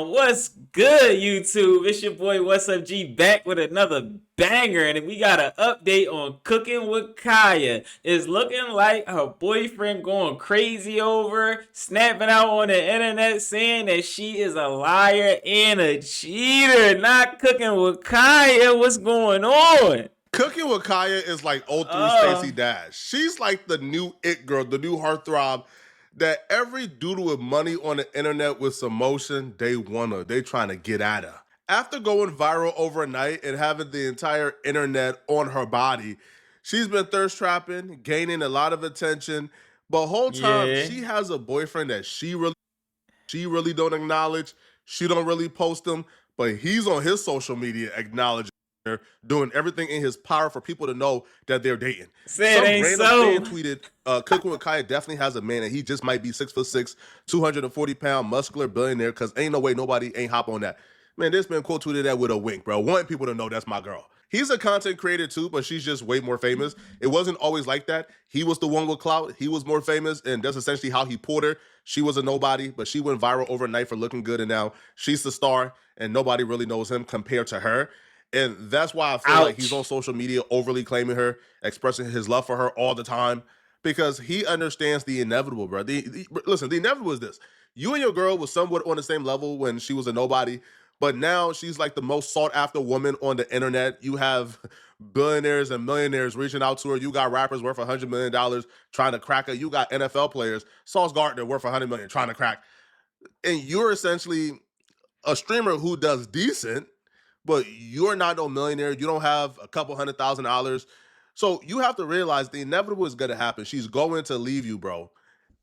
What's good, YouTube? It's your boy, What's Up G, back with another banger, and we got an update on Cooking with Kaya. It's looking like her boyfriend going crazy over her, snapping out on the internet saying that she is a liar and a cheater. Not Cooking with Kaya. What's going on? Cooking with Kaya is like '03 Uh, Stacey Dash. She's like the new it girl, the new heartthrob that every dude with money on the internet with some motion, they trying to get at her. After going viral overnight and having the entire internet on her body, she's been thirst trapping, gaining a lot of attention. But whole time yeah. she has a boyfriend that she really don't acknowledge. She don't really post him, but he's on his social media acknowledging her, doing everything in his power for people to know that they're dating. Say it Some ain't random so. fan tweeted, Cooking with Kaya definitely has a man, and he just might be 6'6", 240-pound, muscular billionaire, because ain't no way nobody ain't hop on that. Man, this man quote tweeted that with a wink, bro. Wanting people to know that's my girl. He's a content creator too, but she's just way more famous. It wasn't always like that. He was the one with clout. He was more famous, and that's essentially how he pulled her. She was a nobody, but she went viral overnight for looking good, and now she's the star, and nobody really knows him compared to her. And that's why I feel like he's on Ouch. social media overly claiming her, expressing his love for her all the time, because he understands the inevitable, bro. Listen, the inevitable is this. You and your girl was somewhat on the same level when she was a nobody, but now she's like the most sought after woman on the internet. You have billionaires and millionaires reaching out to her. You got rappers worth $100 million trying to crack her. You got NFL players, Sauce Gardner worth $100 million trying to crack. And you're essentially a streamer who does decent, but you're not no millionaire. You don't have a couple $100,000. So you have to realize the inevitable is going to happen. She's going to leave you, bro.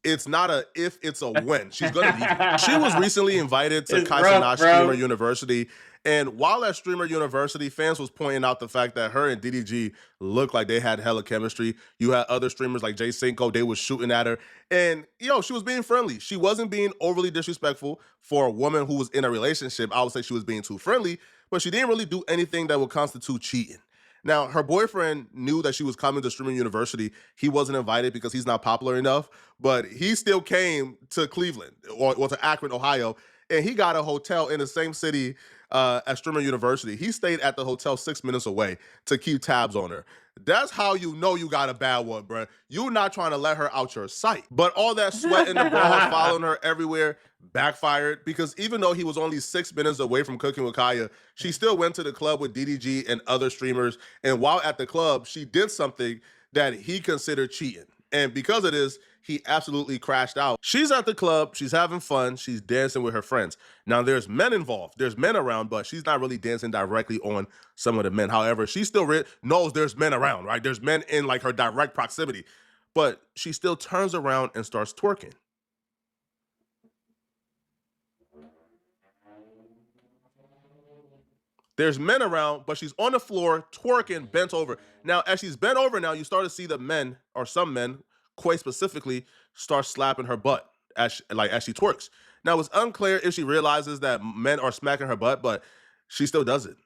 It's not a if, it's a when. She's going to leave you. She was recently invited to It's Kai rough, Cenats Streamer bro. University. And while at Streamer University, fans was pointing out the fact that her and DDG looked like they had hella chemistry. You had other streamers like Jay Cinco, they was shooting at her. And, she was being friendly. She wasn't being overly disrespectful for a woman who was in a relationship. I would say she was being too friendly, but she didn't really do anything that would constitute cheating. Now, her boyfriend knew that she was coming to Streaming University. He wasn't invited because he's not popular enough, but he still came to Cleveland or to Akron, Ohio, and he got a hotel in the same city at Streamer University. He stayed at the hotel 6 minutes away to keep tabs on her. That's how you know you got a bad one, bruh. You're not trying to let her out your sight. But all that sweat in the bras following her everywhere backfired, because even though he was only 6 minutes away from Cooking with Kaya, she still went to the club with DDG and other streamers. And while at the club, she did something that he considered cheating. And because of this, he absolutely crashed out. She's at the club, she's having fun, she's dancing with her friends. Now there's men involved, there's men around, but she's not really dancing directly on some of the men. However, she still knows there's men around, right? There's men in like her direct proximity, but she still turns around and starts twerking. There's men around, but she's on the floor twerking, bent over. Now, as she's bent over, now you start to see the men, or some men, quite specifically, start slapping her butt as she twerks. Now, it's unclear if she realizes that men are smacking her butt, but she still does it,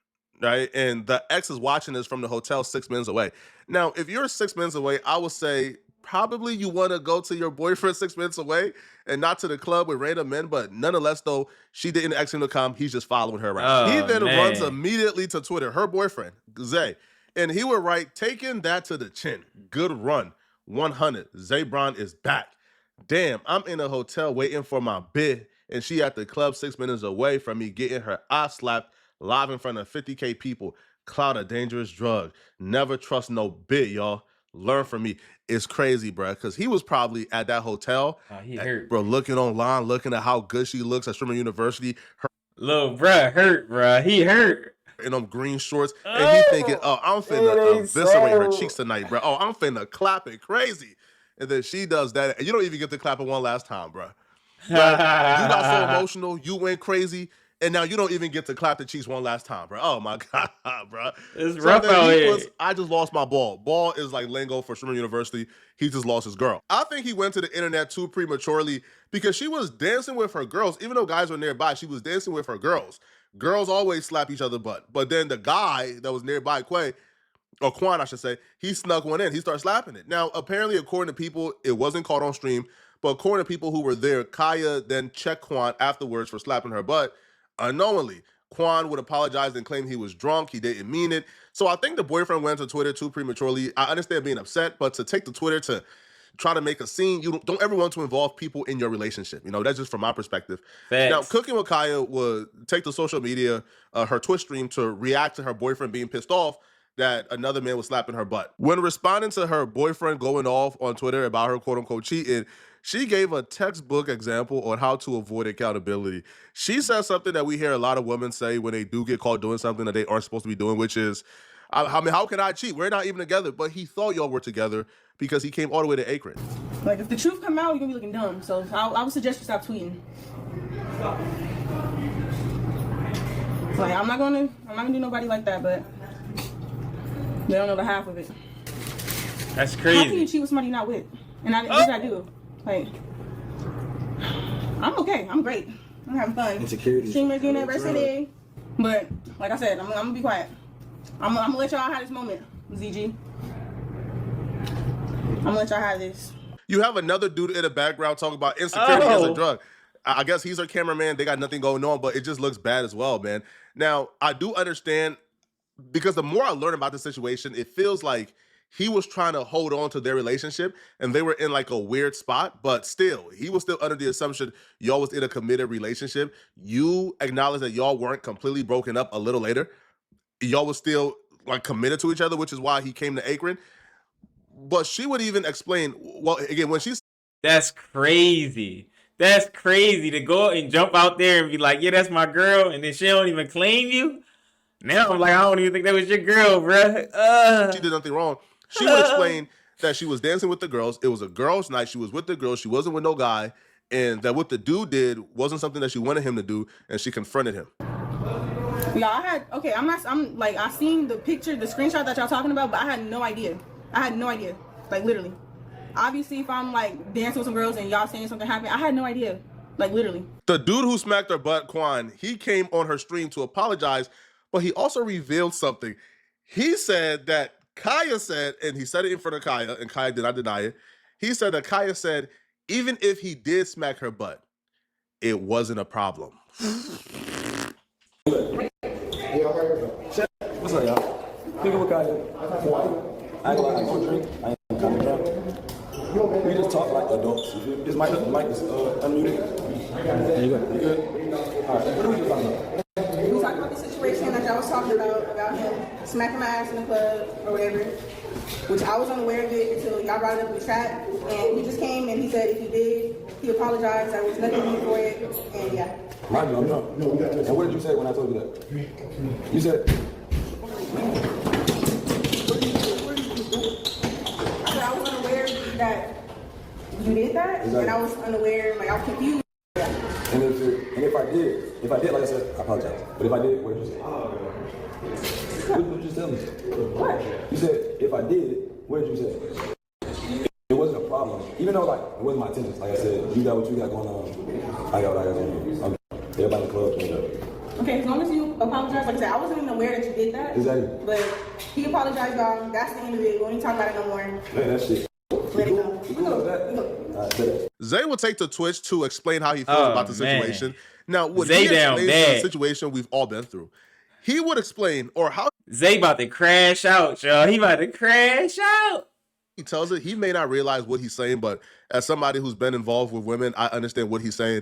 right? And the ex is watching this from the hotel 6 minutes away. Now, if you're 6 minutes away, I would say probably you want to go to your boyfriend 6 minutes away and not to the club with random men. But nonetheless, though, she didn't ask him to come. He's just following her around. He Oh, then runs man. immediately to Twitter, her boyfriend, Zay, and he would write, taking that to the chin. Good run. 100. Zay Brown is back. Damn, I'm in a hotel waiting for my bid, and she at the club 6 minutes away from me getting her eye slapped live in front of 50K people. Cloud a dangerous drug. Never trust no bit, y'all. Learn from me. It's crazy, bro, because he was probably at that hotel, Oh, he hurt. bro, looking online, looking at how good she looks at Streamer University, her Little bruh hurt, bruh. He hurt. in them green shorts, and he thinking, Oh, oh, I'm it finna ain't eviscerate her so. cheeks tonight, bro. Oh, I'm finna clap it crazy. And then she does that, and you don't even get to clap it one last time, bro. Right? You got so emotional, you went crazy, and now you don't even get to clap the cheeks one last time, bro. Oh my god, bro. It's So rough then out he here. puts, I just lost my ball. Ball is like lingo for Streamer University. He just lost his girl. I think he went to the internet too prematurely because she was dancing with her girls. Even though guys were nearby, she was dancing with her girls. Girls always slap each other butt. But then the guy that was nearby, Quay, or Quan, I should say, he snuck one in. He started slapping it. Now, apparently, according to people, it wasn't caught on stream, but according to people who were there, Kaya then checked Quan afterwards for slapping her butt. unknowingly. Quan would apologize and claim he was drunk. He didn't mean it. So I think the boyfriend went to Twitter too prematurely. I understand being upset, but to take to Twitter to try to make a scene, you don't ever want to involve people in your relationship. You know, that's just from my perspective. Facts. Now, Cookin with Kaya would take to social media, her Twitch stream, to react to her boyfriend being pissed off that another man was slapping her butt. When responding to her boyfriend going off on Twitter about her quote-unquote cheating, she gave a textbook example on how to avoid accountability. She said something that we hear a lot of women say when they do get caught doing something that they aren't supposed to be doing, which is, I mean, how can I cheat? We're not even together. But he thought y'all were together because he came all the way to Akron. Like, if the truth come out, you're gonna be looking dumb. So I would suggest you stop tweeting. Like, I'm not gonna do nobody like that, but they don't know the half of it. That's crazy. How can you cheat with somebody you're not with? And what did I do? Like, I'm okay. I'm great. I'm having fun. Insecurity. Streamers University. But like I said, I'm gonna be quiet. I'm gonna let y'all have this moment, ZG. I'm gonna let y'all have this. You have another dude in the background talking about insecurity as a drug. I guess he's our cameraman. They got nothing going on, but it just looks bad as well, man. Now, I do understand, because the more I learn about the situation, it feels like he was trying to hold on to their relationship and they were in like a weird spot, but still, he was still under the assumption y'all was in a committed relationship. You acknowledge that y'all weren't completely broken up a little later. Y'all was still like committed to each other, which is why he came to Akron. But she would even explain, well, again, when she's... That's crazy. That's crazy to go and jump out there and be like, yeah, that's my girl, and then she don't even claim you. Now I'm like, I don't even think that was your girl, bruh. She did nothing wrong. She would explain that she was dancing with the girls. It was a girls' night. She was with the girls. She wasn't with no guy. And that what the dude did wasn't something that she wanted him to do, and she confronted him. Yeah, I seen the picture, the screenshot that y'all talking about, but I had no idea. Like, literally. Obviously, if I'm like dancing with some girls and y'all saying something happened, I had no idea. Like, literally. The dude who smacked her butt, Quan, he came on her stream to apologize, but he also revealed something. He said that Kaya said, and he said it in front of Kaya, and Kaya did not deny it. He said that Kaya said, even if he did smack her butt, it wasn't a problem. What's up, y'all? Cookin with Kaya. I ain't gonna drink. I ain't gonna drink. We just talk like adults. This mic is unmuted. Yeah, you good? You good? All right. What are we just talking about? We talked about the situation that y'all was talking about him smacking my ass in the club or whatever, which I was unaware of it until y'all brought it up in the chat. And he just came and he said if he did, he apologized. There was nothing new for it, and yeah. Mind you, no. And what did you say when I told you that? You said. I was unaware that you did that, exactly. And I was unaware, like I was confused. And if I did, like I said, I apologize. But if I did, what did you say? What did you just tell me? What? You said, if I did, what did you say? It wasn't a problem. Even though, like, it wasn't my intentions. Like I said, you got what you got going on. I got what I got going on. Everybody in the club cleaned up. Okay, as long as you apologize, like I said, I wasn't even aware that you did that. Exactly. But he apologized, y'all. That's the end of it. We don't talk about it no more. Man, that shit. Let it go. Zay will take to Twitch to explain how he feels about the situation. Man. Now, what Zay he down explains bad. is a situation we've all been through. He would explain, or how Zay about to crash out, y'all. He about to crash out. he tells it. He may not realize what he's saying, but as somebody who's been involved with women, I understand what he's saying.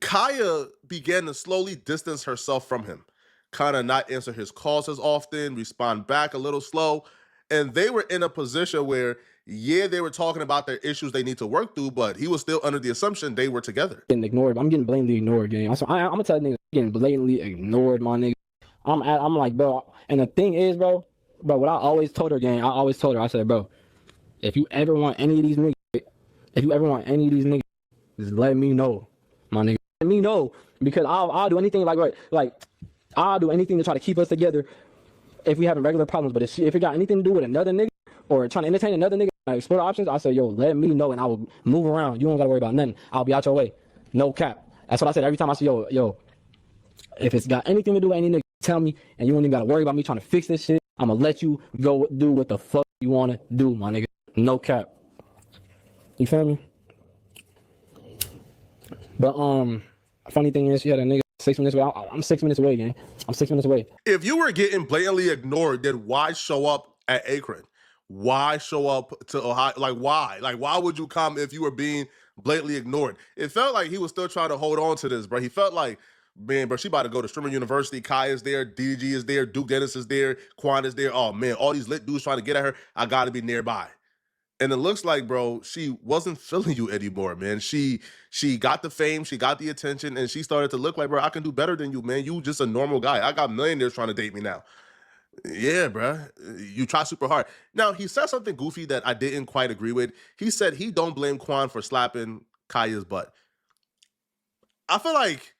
Kaya began to slowly distance herself from him, kind of not answer his calls as often, respond back a little slow. And they were in a position where, yeah, they were talking about their issues they need to work through, but he was still under the assumption they were together. Getting ignored. I'm getting blatantly ignored, gang. I'm gonna tell niggas getting blatantly ignored, my nigga. I'm like, bro. And the thing is, bro, what I always told her, gang, I said, bro, if you ever want any of these niggas, just let me know, my nigga. Let me know, because I'll do anything I'll do anything to try to keep us together if we having regular problems. But if it got anything to do with another nigga or trying to entertain another nigga, explore the options, I said, yo, let me know and I will move around. You don't gotta worry about nothing. I'll be out your way. No cap. That's what I said every time I say, yo, if it's got anything to do with any nigga, tell me, and you don't even gotta worry about me trying to fix this shit. I'm gonna let you go do what the fuck you wanna do, my nigga. No cap. You feel me? But funny thing is, yeah, the nigga 6 minutes away. I'm 6 minutes away, gang. I'm 6 minutes away. If you were getting blatantly ignored, then why show up at Akron? Why show up to Ohio? Like, why? Like, why would you come if you were being blatantly ignored? It felt like he was still trying to hold on to this, bro. He felt like, man, bro, she about to go to Streamer University. Kai is there. DDG is there. Duke Dennis is there. Quan is there. Oh, man, all these lit dudes trying to get at her. I got to be nearby. And it looks like, bro, she wasn't feeling you anymore, man. She got the fame, she got the attention, and she started to look like, bro, I can do better than you, man. You just a normal guy. I got millionaires trying to date me now. Yeah, bro. You try super hard. Now, he said something goofy that I didn't quite agree with. He said he don't blame Quan for slapping Kaya's butt. I feel like,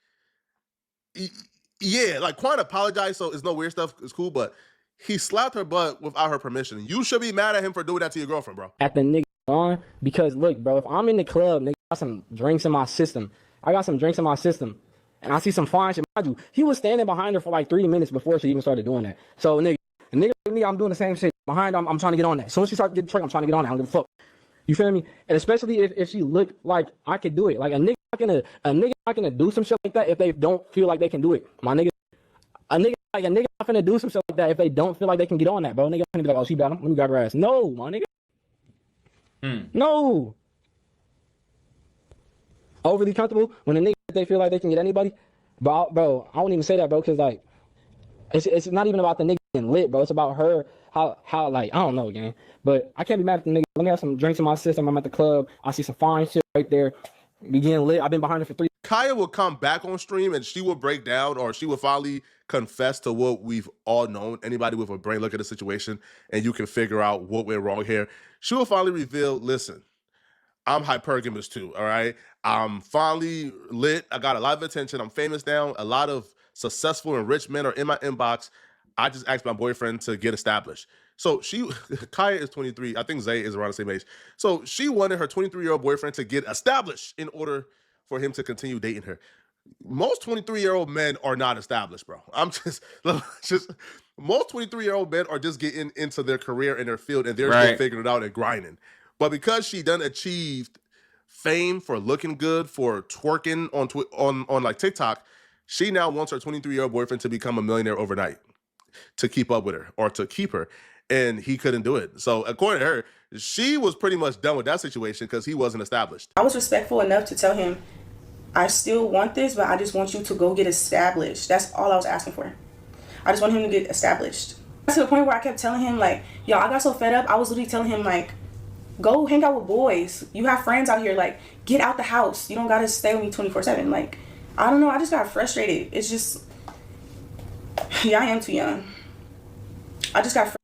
yeah, like Quan apologized, so it's no weird stuff. It's cool, but he slapped her butt without her permission. You should be mad at him for doing that to your girlfriend, bro. At the nigga on, because look, bro, if I'm in the club, nigga, I got some drinks in my system. And I see some fine shit. Mind you, he was standing behind her for like 3 minutes before she even started doing that. So, nigga, with me, I'm doing the same shit. Behind her, I'm trying to get on that. As soon as she started getting tricked, I'm trying to get on that. I don't give a fuck. You feel me? And especially if she looked like I could do it. Like, a nigga not gonna do some shit like that if they don't feel like they can do it. My nigga, a nigga not finna do some shit like that if they don't feel like they can get on that, bro. Nigga finna be like, oh, she bad. Let me grab her ass. No, my nigga. No. Overly comfortable when a nigga they feel like they can get anybody. Bro, I won't even say that, bro, because like it's not even about the nigga getting lit, bro. It's about her how like I don't know, gang. But I can't be mad at the nigga. Let me have some drinks in my system. I'm at the club. I see some fine shit right there. We getting lit. I've been behind her for 3. Kaya will come back on stream and she will break down, or she will finally confess to what we've all known. Anybody with a brain look at the situation and you can figure out what went wrong here. She will finally reveal, listen, I'm hypergamous too, all right? I'm finally lit. I got a lot of attention. I'm famous now. A lot of successful and rich men are in my inbox. I just asked my boyfriend to get established. So Kaya is 23. I think Zay is around the same age. So she wanted her 23-year-old boyfriend to get established in order for him to continue dating her. Most 23-year-old men are not established, bro. Most 23-year-old men are just getting into their career in their field and they're still figuring it out and grinding. But because she done achieved fame for looking good, for twerking on like TikTok, she now wants her 23-year-old boyfriend to become a millionaire overnight to keep up with her or to keep her. And he couldn't do it. So according to her, she was pretty much done with that situation because he wasn't established. I was respectful enough to tell him, I still want this, but I just want you to go get established. That's all I was asking for. I just want him to get established. To the point where I kept telling him, like, yo, I got so fed up. I was literally telling him, like, go hang out with boys. You have friends out here. Like, get out the house. You don't got to stay with me 24/7. Like, I don't know. I just got frustrated. It's just, yeah, I am too young. I just got frustrated.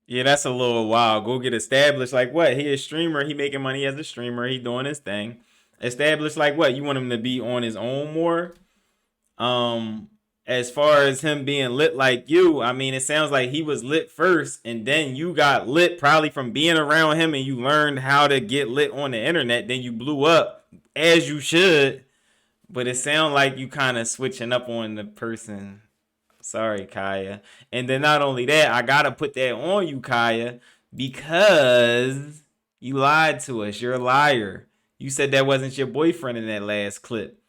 Yeah, that's a little wild. Go get established. Like what? He a streamer. He making money as a streamer. He doing his thing. Established like what? You want him to be on his own more? As far as him being lit like you, I mean, it sounds like he was lit first and then you got lit probably from being around him and you learned how to get lit on the internet. Then you blew up as you should. But it sounds like you kind of switching up on the person. Sorry, Kaya. And then not only that, I got to put that on you, Kaya, because you lied to us. You're a liar. You said that wasn't your boyfriend in that last clip.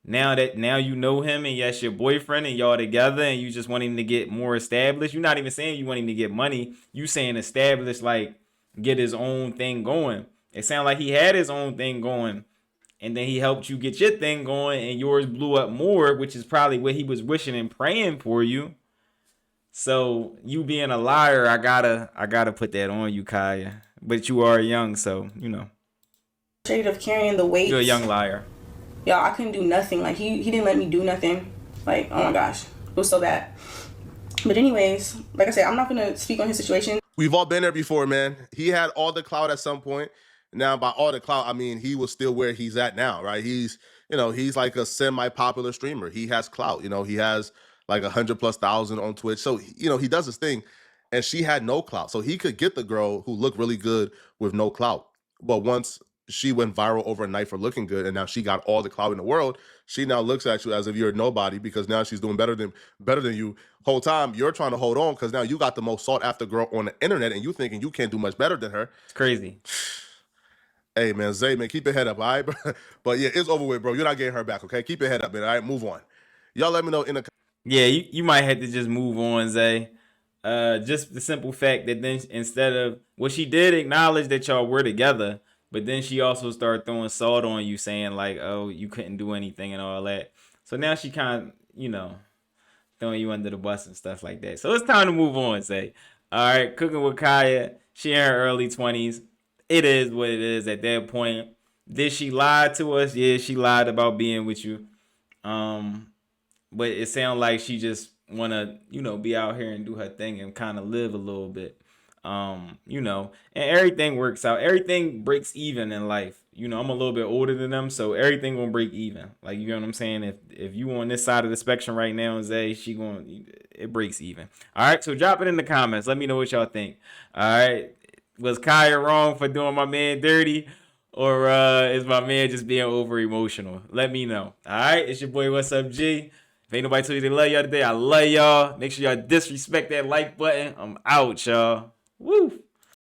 Now you know him and yes, your boyfriend and y'all together and you just want him to get more established. You're not even saying you want him to get money. You saying established like get his own thing going. It sounded like he had his own thing going. And then he helped you get your thing going and yours blew up more, which is probably what he was wishing and praying for you. So you being a liar, I gotta put that on you, Kaya. But you are young, so you know. Of carrying the weight. You're a young liar. Y'all, I couldn't do nothing. Like he didn't let me do nothing. Like, oh my gosh. It was so bad. But anyways, like I said, I'm not gonna speak on his situation. We've all been there before, man. He had all the clout at some point. Now, by all the clout, I mean he was still where he's at now, right? He's like a semi-popular streamer. He has clout. He has like 100,000+ on Twitch. So, he does his thing. And she had no clout. So he could get the girl who looked really good with no clout. But once she went viral overnight for looking good, and now she got all the clout in the world, she now looks at you as if you're nobody because now she's doing better than you. Whole time you're trying to hold on because now you got the most sought after girl on the internet and you thinking you can't do much better than her. It's crazy. Hey, man, Zay, man, keep your head up, all right? But yeah, it's over with, bro. You're not getting her back, okay? Keep your head up, man, all right? Move on. Y'all let me know in the Yeah, you might have to just move on, Zay. Just the simple fact that then instead of she did acknowledge that y'all were together, but then she also started throwing salt on you, saying like, "Oh, you couldn't do anything and all that." So now she kind of, throwing you under the bus and stuff like that. So it's time to move on, Zay. All right, cooking with Kaya. She in her early 20s. It is what it is at that point. Did she lie to us? Yeah, she lied about being with you. But it sounds like she just wanna, be out here and do her thing and kind of live a little bit. And everything works out. Everything breaks even in life. I'm a little bit older than them, so everything gonna break even. Like, you know what I'm saying? If you on this side of the spectrum right now, Zay, it breaks even. All right, so drop it in the comments. Let me know what y'all think. All right, was Kaya wrong for doing my man dirty? Or is my man just being over emotional? Let me know. All right, it's your boy, What's Up, G? If ain't nobody told you they love y'all today, I love y'all. Make sure y'all disrespect that like button. I'm out, y'all. Woo!